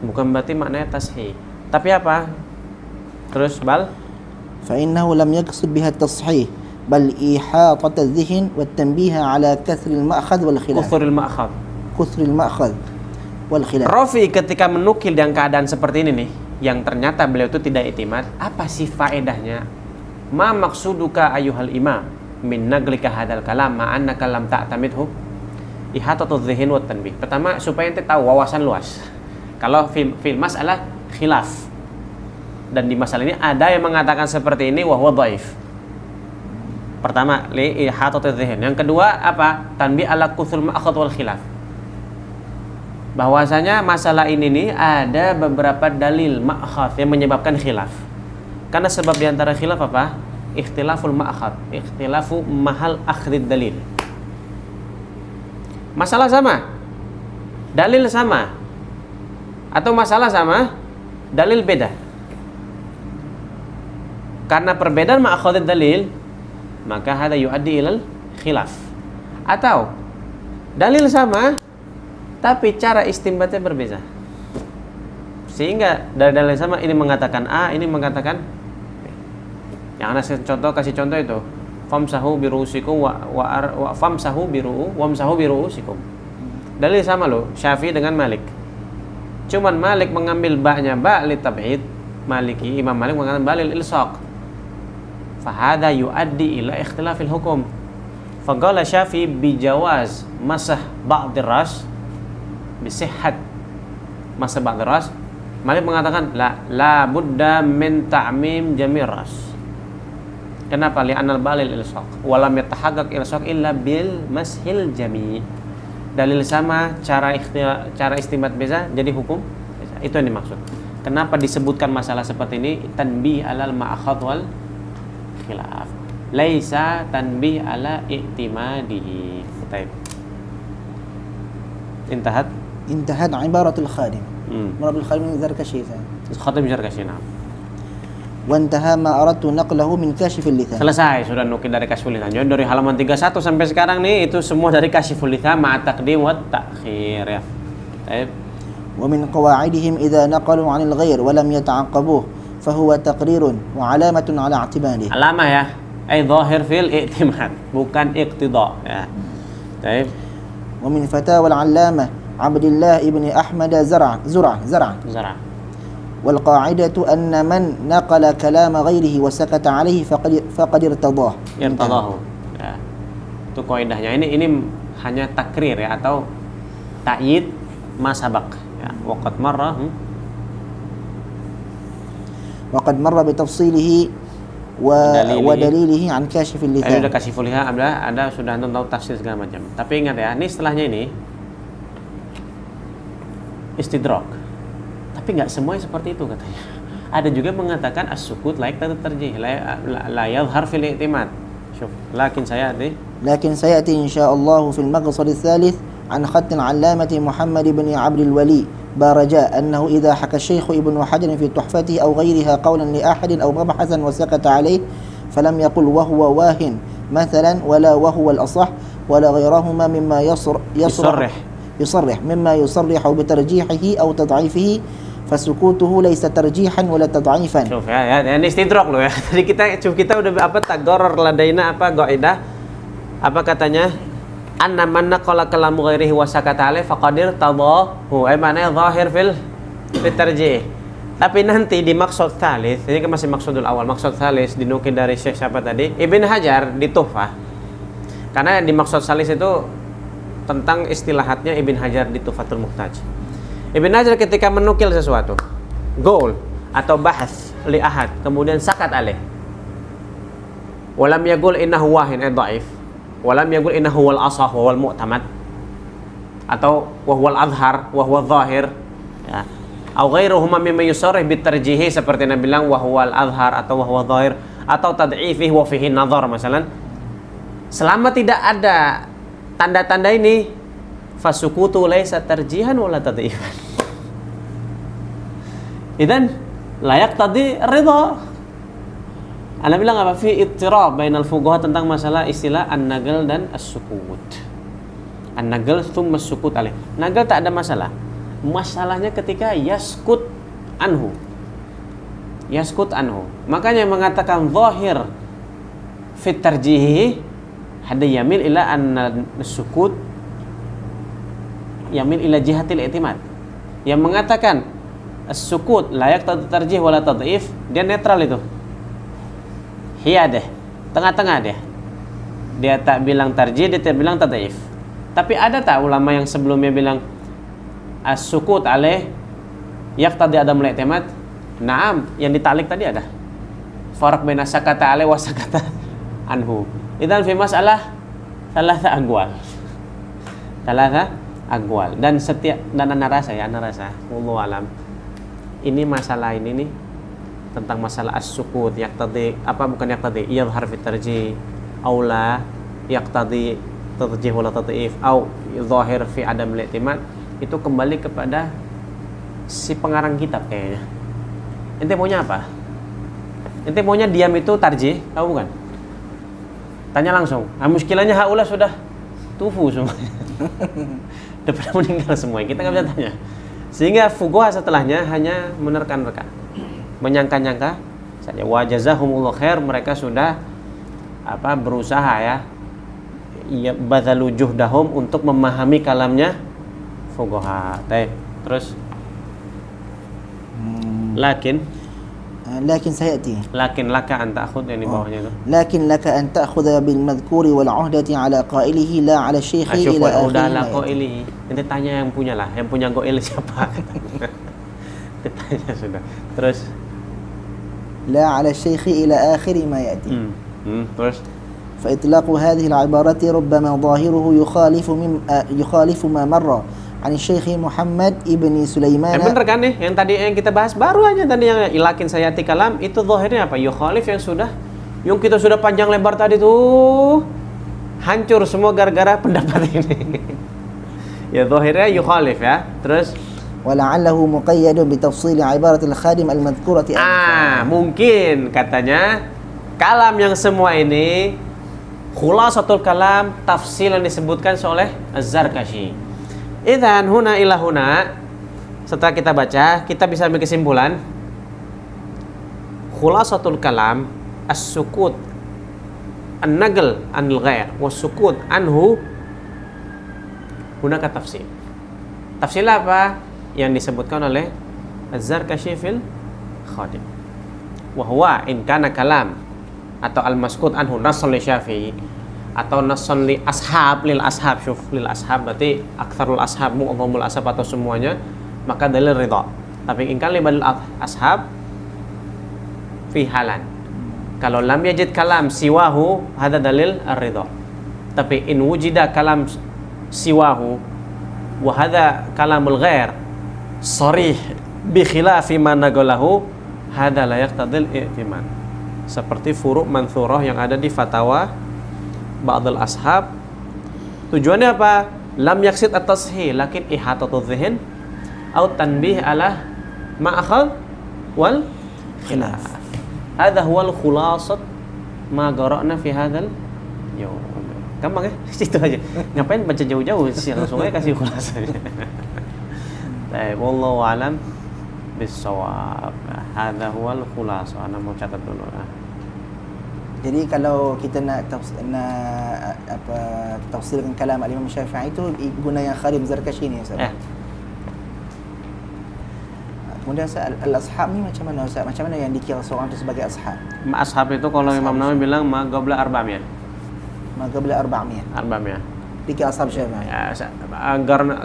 Bukan berarti maknanya tashih. Tapi apa? Terus bal فإنه لم يقصد بها التصحيح بل إحاطة الذهن والتنبيه على كثر المأخذ والخلاف. كثر المأخذ والخلاف. Rafi ketika menukil dalam keadaan seperti ini nih, yang ternyata beliau itu tidak iktimad, apa sih faedahnya? Ma maqsuduka ayyuhal imam min naglika hadal kalam ma annaka lam ta'tamidhu? Ihatatu dzihn wa tanbih. Pertama supaya ente tahu wawasan luas. Kalau fil masalah khilaf. Dan di masalah ini ada yang mengatakan seperti ini wa huwa dhaif. Pertama, li ihatatu dzihn. Yang kedua apa? Tanbih ala kuthul ma'khad wal khilaf. Bahwasanya masalah ini nih ada beberapa dalil ma'khad yang menyebabkan khilaf. Karena sebab di antara khilaf apa? Ikhtilaful ma'khad, ikhtilafu mahal akhdid dalil. Masalah sama, dalil sama, atau masalah sama, dalil beda. Karena perbedaan ma'khadid dalil, maka hada yuaddi ilal khilaf. Atau dalil sama, tapi cara istinbatnya berbeda. Sehingga dari dalil sama ini mengatakan A, ini mengatakan B. Yang ana kasih contoh itu. Famsahu birusikum wa famsahu birusikum. Dalil sama loh, Syafi'i dengan Malik. Cuman Malik mengambil ba-nya ba li tab'id, Maliki Imam Malik mengambil ba lil ilsaq. Fa hadha yuaddi ila ikhtilafil hukum. Fa qala Syafi'i bijawaz masah ba'd ar-ras bi sihhat masah ba'd ar-ras. Malik mengatakan la budda min ta'mim jami' ras. Kenapa? Li'anal balil ilsaq wa lam yatahaqqaq ilsaq illa bil mashil jami'. Dalil sama, cara istinbat beza, jadi hukum beza. Itu yang dimaksud. Kenapa disebutkan masalah seperti ini? Tanbih alal ma'akhad wal khilaf. Laisa tanbih ala i'timadihi. Baik. Intahat ibaratul khadim. Murabil khadim Zarkashi. Khadim Zarkashi, nah. Wantaha ma aradtu naqlahu min kashifil lithan. Selesai sudah nukil dari Kasyiful Lithan. Jadi dari halaman 31 sampai sekarang nih itu semua dari Kasyiful Lithan ma'a taqdim wa ta'khir ya. Baik. Wa min qawaidihim idza naqalu 'anil ghair wa lam yata'aqqabuh fa huwa taqrirun wa 'alamatun 'ala i'tibadihi. Alamah ya. Ai zahir fil i'timad, bukan iqtida ya. Baik. Wa min fatawa al-'allamah Abdullah ibn Ahmad Zara. والقاعدة أن من نقل كلام غيره وسكت عليه فقد ارتضاه. Ya. Itu kaidahnya. Ini hanya takrir ya atau ta'yid ma sabaq. Ya, waqad marra bitafsilihi wa dalilihi an kashifil lithan. Ada Kasyiful Lithan, ada sudah tahu tafsir segala macam. Tapi ingat ya, ini setelahnya ini istidrak. Tapi nggak semuanya seperti itu katanya. Ada juga mengatakan as-sukut laik tarjih, la yadhhar fil i'timad. Syuf, lakin sayati insyaallah fil maqsad ats-tsalits an khatt al-'allamah Muhammad ibn Abd al-Wali baraja annahu idza haka Syekh Ibn Hajar fi tuhfatihi aw ghayriha qawlan li ahadin aw mabhasan wa sakata alayhi falam yaqul wa huwa wahin mathalan wala wa huwa al-asah wala ghayrahuma mimma يصرح مما يصرح بترجيحه أو تضعيفه فسكوته ليس ترجيحا ولا تضعيفا. Syuf ya, ini istidrak loh ya. Tadi kita udah tagorer ladaina qaidah katanya anna man naqala kalam ghairihi wa sakata alaihi faqadir tadahu. Mana zahir fil tarjih. Tapi nanti di maksud thalits, ini kan masih maksudul awal, maksud thalits dinukil dari Syekh siapa tadi? Ibn Hajar di Tuhfah. Karena di maksud thalits itu tentang istilahatnya Ibn Hajar di Tuhfatul Muhtaj. Ibn Hajar ketika menukil sesuatu, goal atau bahas li ahad, kemudian sakat alaih. Walam yaqul innahu wahin dhaif. Walam yaqul innahu wal asah wal mu'tamad. Atau wahwal azhar, wahwal zahir. Ya. Au ghairuhuma mimma yusarrih bitarjihi, seperti Nabi bilang wahwal azhar atau wahwal zahir atau tad'ifih wa fihi nadhar masalan. Selama tidak ada tanda-tanda ini, fasukutu laisa tarjihan wala tad'ifan. Idzan layak tadi ridha. Anda bilang apa? Fi ittirab bainal fuqaha tentang masalah istilah an-naql dan as-sukut. An-naql tsumma as-sukut alaih. Naql tak ada masalah. Masalahnya ketika yaskut anhu. Yaskut anhu. Makanya mengatakan zahir fit tarjihi hada yamil ila an-sukut yamil ila jihatil i'timad. Yang mengatakan as-sukut layak tarjih wala tad'if, dia netral itu. Hiyadah, tengah-tengah dia. Dia tak bilang tarjih, dia tak bilang tad'if. Tapi ada tak ulama yang sebelumnya bilang as-sukut alaih yaqtadi adam al-i'timad? Naam, yang ditalik tadi ada. Farq baina sakata alaih wa sakata anhu. Idzan fi masalah thalatha aqwal. Thalatha aqwal, dan setiap dan ana rasa wallahu alam. Ini masalah ini nih tentang masalah as-sukut yaqtadi apa bukan yaqtadi yadhhar fi tarjih aula yaqtadi tarjih wala tad'if au zahir fi adam al-i'timad, itu kembali kepada si pengarang kitab kayaknya. Ente maunya apa? Ente maunya diam itu tarjih atau bukan? Tanya langsung. Muskilahnya haula sudah tufu semua. Udah meninggal semua. Kita enggak bisa tanya. Sehingga fuqaha setelahnya hanya menerka-nerka, menyangka-nyangka saja. Wa jazahumullah khair, mereka sudah berusaha ya badhalu juhdahum untuk memahami kalamnya fuqaha. Terus lakin سيأتي lakin laka an ta'khudh, yang di bawahnya itu. لكن لك أن تأخذ بالمذكور والعهدة على قائله لا على الشيخ إلى آخره. Nanti tanya yang punya lah, yang punya goel siapa? Ditanya sudah. Terus لا على الشيخ إلى آخر ما يأتي. Terus فإطلاق هذه العبارة ربما ظاهره يخالف ما مر عن الشيخ محمد ابن سليمان. Bener kan nih, yang tadi yang kita bahas baru aja tadi yang ilakin sayati kalam itu zahirnya apa? Yukhalif, yang kita sudah panjang lebar tadi tuh hancur semua gara-gara pendapat ini. Ya zahirnya yukhalif ya. Terus ولعله مقيد بتفصيل عبارة الخادم المذكورة. Mungkin katanya kalam yang semua ini khulasatul kalam, tafsil yang disebutkan oleh Az-Zarkashi. Idzan huna ila huna, setelah kita baca kita bisa ambil kesimpulan khulasatul kalam as-sukut an-naql anil ghair was-sukut anhu hunaka tafsil. Tafsil apa? Yang disebutkan oleh Az-Zarkashi fil Khadim. Wa huwa in kana kalam atau al-maskut anhu nassan li Syafi'i atau nassan li ashab, lil ashab, syuf lil ashab berarti aktsarul ashab, mu'dhamul ashab atau semuanya, maka dalil ridha. Tapi in kana li badal ashab fi halan, kalau lam yajid kalam siwahu hada dalil ar-ridha. Tapi in wujida kalam siwahu wa hada kalamul ghair sharih bi khilafi ma naqalahu hada la yaqtadil i'timad. Seperti furu' manthurah yang ada di fatwa ba'dul ashab. Tujuannya apa? Lam yaksid at-tashih lakin ihatatu dhihn atau tanbih ala ma'akhad wal khilaf. Hadha huwa al-khulasat ma qara'na fi hadzal yawm. Gampang ya? Situ aja. Ngapain baca jauh-jauh sih, langsung aja kasih khulasanya. Baik, wallahu alam bisawab. Hadha huwal khulasah. Ana mau catat dulu. Jadi kalau kita nak tafsirkan kalam Imam Syafi'i itu guna yang Khadim Zarkashi ni Ustaz. Kemudian al-ashab ni macam mana Ustaz? Macam mana yang dikira seorang itu sebagai ashab? Ashab itu kalau Ashab Imam Nawawi bilang ma qabla 400. Ma qabla 400. 400. Dikira ashab siapa? Ya,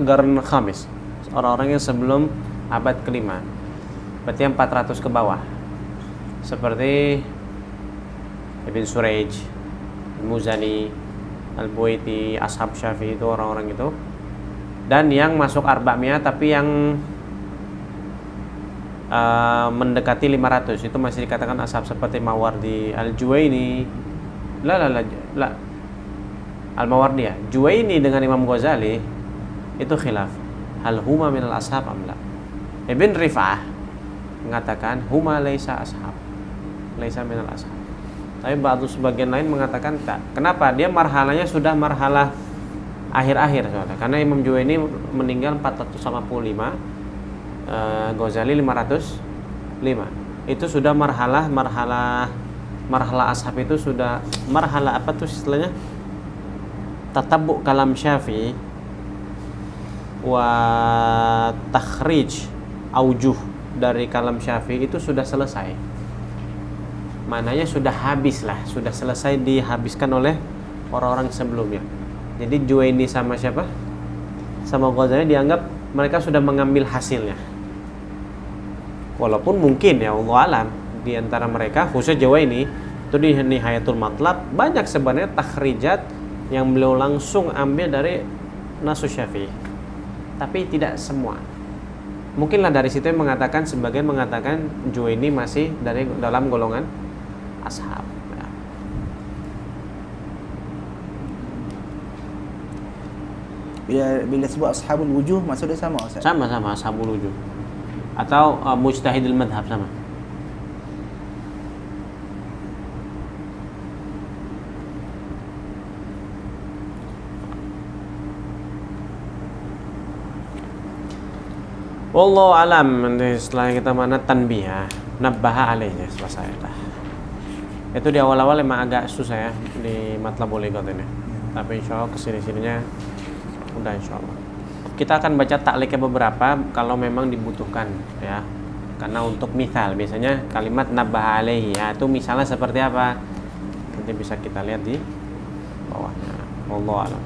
qarn khamis. Orang-orang yang sebelum abad kelima. Berarti yang 400 ke bawah. Seperti Ibn Surayj, Muzani, Al-Buaiti, Ashab Syafi'i, itu orang-orang itu. Dan yang masuk 400 tapi yang mendekati 500 itu masih dikatakan ashab, seperti Mawardi, Al-Juwaini. La. Al-Mawardi ya. Juwaini dengan Imam Ghazali itu khilaf. Hal huma minal ashab am la? Ibn Rifa'ah mengatakan huma laisa ashab. Laisa minal ashab. Tapi sebagian lain mengatakan tak. Kenapa? Dia marhalanya sudah marhalah akhir-akhir soalnya. Karena Imam Juwaini meninggal 485, Ghazali 505. Itu sudah marhalah ashab, itu sudah marhalah apa tuh istilahnya? Tatabbu kalam Syafi'i wa takhrij aujuh dari kalam Syafi'i itu sudah selesai. Mananya sudah habis lah, sudah selesai dihabiskan oleh orang-orang sebelumnya. Jadi Juwaini sama siapa? Sama Ghazali dianggap mereka sudah mengambil hasilnya. Walaupun mungkin ya Allah alam di antara mereka khusus Juwaini itu di Nihayatul Matlab banyak sebenarnya takhrijat yang beliau langsung ambil dari Nasus Syafi'i. Tapi tidak semua. Mungkinlah dari situ yang mengatakan, sebagian mengatakan Juwaini masih dari dalam golongan ashab. Bila sebut ashabul wujuh maksudnya sama Ustaz? Sama-sama ashabul wujuh. Atau mujtahidul madhab sama. Wallahu alam. Setelah kita mana tanbih ya, nabbaha alaihnya selesai lah. Itu di awal-awal emang agak susah ya di Matlabul Lighat ini. Tapi insyaallah kesini-sininya udah insyaallah. Kita akan baca takliknya beberapa kalau memang dibutuhkan ya. Karena untuk misal biasanya kalimat nabbaha alaihi ya, itu misalnya seperti apa? Nanti bisa kita lihat di bawahnya. Wallahu alam.